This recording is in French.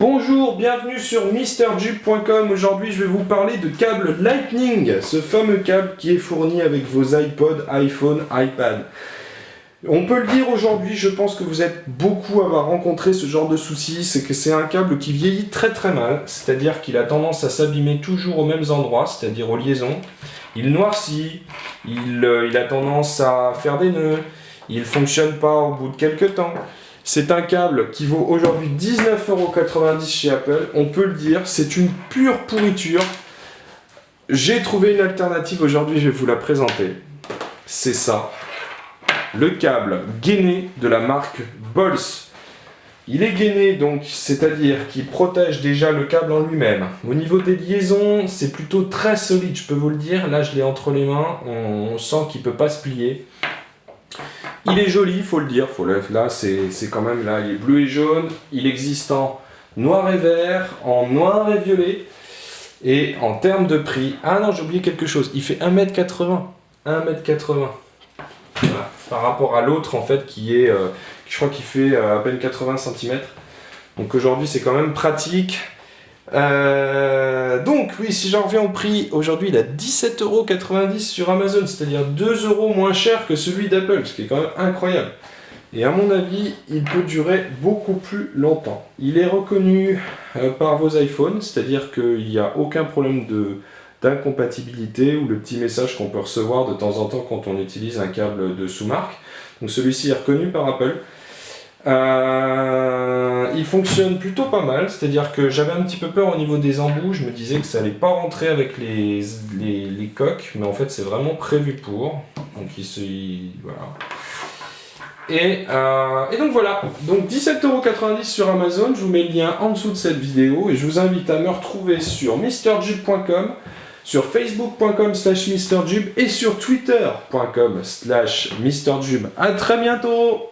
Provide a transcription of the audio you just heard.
Bonjour, bienvenue sur MrJube.com. Aujourd'hui, je vais vous parler de câble Lightning, ce fameux câble qui est fourni avec vos iPod, iPhone, iPad. On peut le dire aujourd'hui, je pense que vous êtes beaucoup à avoir rencontré ce genre de soucis, c'est que c'est un câble qui vieillit très très mal, c'est-à-dire qu'il a tendance à s'abîmer toujours aux mêmes endroits, c'est-à-dire aux liaisons. Il noircit, il a tendance à faire des nœuds, il ne fonctionne pas au bout de quelques temps. C'est un câble qui vaut aujourd'hui 19,90 € chez Apple, on peut le dire, c'est une pure pourriture. J'ai trouvé une alternative aujourd'hui, je vais vous la présenter. C'est ça, le câble gainé de la marque Bols. Il est gainé donc, c'est-à-dire qu'il protège déjà le câble en lui-même. Au niveau des liaisons, c'est plutôt très solide, je peux vous le dire. Là, je l'ai entre les mains, on sent qu'il ne peut pas se plier. Il est joli, il faut le dire. Là, c'est quand même là, il est bleu et jaune. Il existe en noir et vert, en noir et violet. Et en termes de prix, ah non, j'ai oublié quelque chose. Il fait 1,80 m. 1,80 m. Voilà. Par rapport à l'autre, en fait, qui est, je crois qu'il fait à peine 80 cm. Donc aujourd'hui, c'est quand même pratique. Donc oui, si j'en reviens au prix, aujourd'hui il a 17,90 € sur Amazon, c'est-à-dire 2 € moins cher que celui d'Apple, ce qui est quand même incroyable. Et à mon avis, il peut durer beaucoup plus longtemps. Il est reconnu par vos iPhones, c'est-à-dire qu'il n'y a aucun problème d'incompatibilité ou le petit message qu'on peut recevoir de temps en temps quand on utilise un câble de sous-marque. Donc celui-ci est reconnu par Apple. Il fonctionne plutôt pas mal, c'est-à-dire que j'avais un petit peu peur au niveau des embouts, je me disais que ça allait pas rentrer avec les coques, mais en fait c'est vraiment prévu pour, donc voilà. Et donc voilà, donc 17,90 € sur Amazon, je vous mets le lien en dessous de cette vidéo et je vous invite à me retrouver sur MrJube.com, sur Facebook.com/MrJube et sur Twitter.com/MrJube. À très bientôt!